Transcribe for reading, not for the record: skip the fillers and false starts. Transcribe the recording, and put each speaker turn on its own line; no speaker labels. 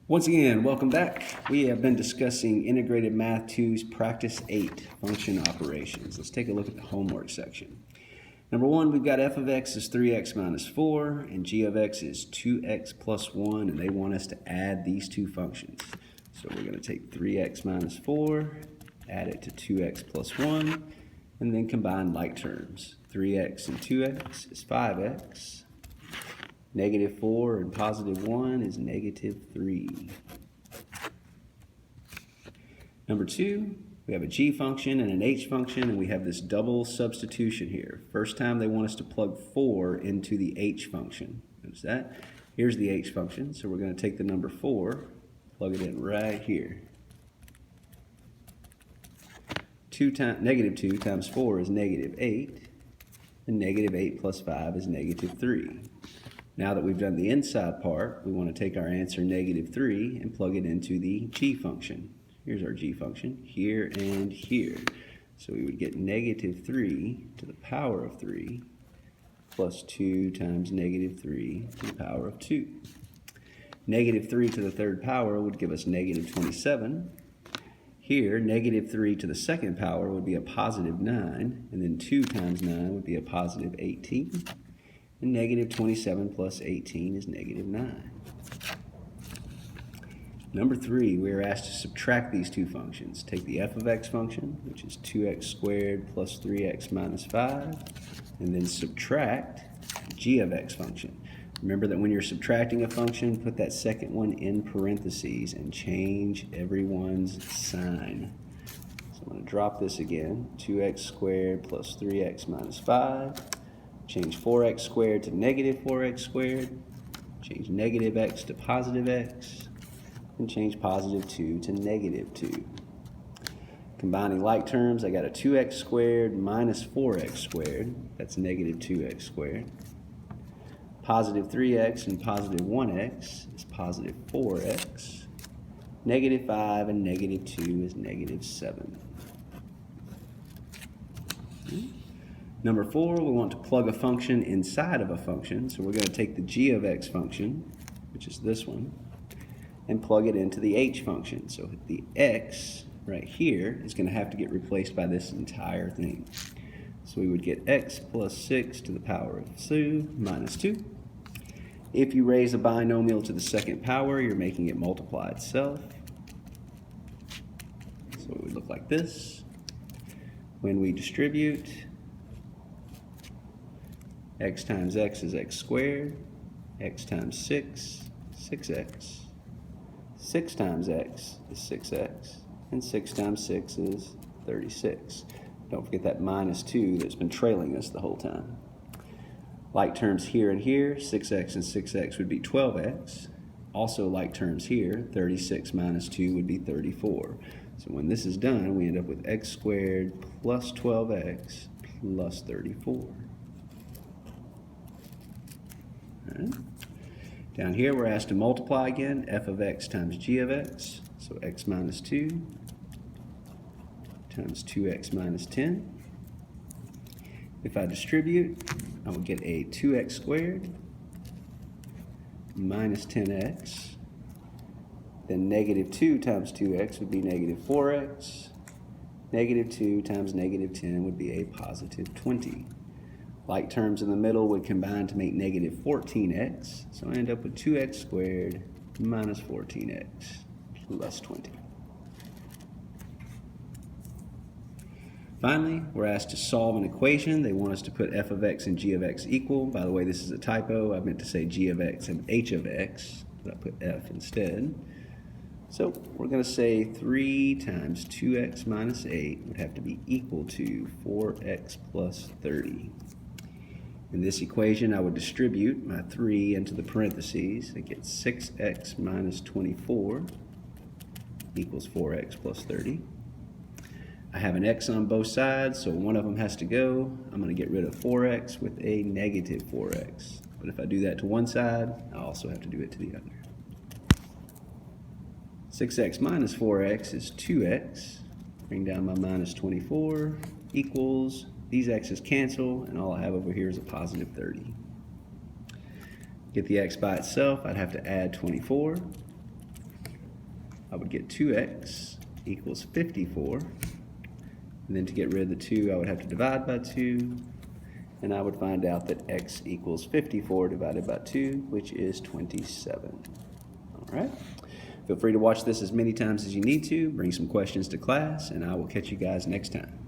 Once again, welcome back. We have been discussing Integrated Math 2's Practice 8 function operations. Let's take a look at the homework section. Number one, we've got f of x is 3x minus 4 and g of x is 2x plus 1, and they want us to add these two functions. So we're going to take 3x minus 4, add it to 2x plus 1, and then combine like terms. 3x and 2x is 5x. Negative 4 and positive 1 is negative 3. Number two, we have a g function and an h function, and we have this double substitution here. First time they want us to plug 4 into the h function. Notice that? Here's the h function, so we're going to take the number 4, plug it in right here. Negative 2 times 4 is negative 8, and negative 8 plus 5 is negative 3. Now that we've done the inside part, we want to take our answer negative 3 and plug it into the g function. Here's our g function, here and here. So we would get negative 3 to the power of 3 plus 2 times negative 3 to the power of 2. Negative 3 to the third power would give us negative 27. Here, negative 3 to the second power would be a positive 9, and then 2 times 9 would be a positive 18. And negative 27 plus 18 is negative 9. Number three, we are asked to subtract these two functions. Take the f of x function, which is 2x squared plus 3x minus 5, and then subtract g of x function. Remember that when you're subtracting a function, put that second one in parentheses and change everyone's sign. So I'm going to drop this again, 2x squared plus 3x minus 5. Change 4x squared to negative 4x squared, change negative x to positive x, and change positive 2 to negative 2. Combining like terms, I got a 2x squared minus 4x squared, that's negative 2x squared. Positive 3x and positive 1x is positive 4x. Negative 5 and negative 2 is negative 7. Number four, we want to plug a function inside of a function. So we're going to take the g of x function, which is this one, and plug it into the h function. So the x right here is going to have to get replaced by this entire thing. So we would get x plus 6 to the power of 2 minus 2. If you raise a binomial to the second power, you're making it multiply itself. So it would look like this. When we distribute, x times x is x squared, x times 6, 6x, 6 times x is 6x, and 6 times 6 is 36. Don't forget that minus 2 that's been trailing us the whole time. Like terms here and here, 6x and 6x would be 12x. Also like terms here, 36 minus 2 would be 34. So when this is done, we end up with x squared plus 12x plus 34. Right. Down here we're asked to multiply again, f of x times g of x, so x minus 2 times 2x minus 10. If I distribute, I will get a 2x squared minus 10x, then negative 2 times 2x would be negative 4x, negative 2 times negative 10 would be a positive 20. Like terms in the middle would combine to make negative 14x, so I end up with 2x squared minus 14x plus 20. Finally, we're asked to solve an equation. They want us to put f of x and g of x equal. By the way, this is a typo. I meant to say g of x and h of x, but I put f instead. So we're going to say 3 times 2x minus 8 would have to be equal to 4x plus 30. In this equation, I would distribute my 3 into the parentheses. I get 6x minus 24 equals 4x plus 30. I have an x on both sides, so one of them has to go. I'm going to get rid of 4x with a negative 4x. But if I do that to one side, I also have to do it to the other. 6x minus 4x is 2x. Bring down my minus 24 equals, these x's cancel, and all I have over here is a positive 30. Get the x by itself, I'd have to add 24. I would get 2x equals 54. And then to get rid of the 2, I would have to divide by 2. And I would find out that x equals 54 divided by 2, which is 27. All right. Feel free to watch this as many times as you need to. Bring some questions to class, and I will catch you guys next time.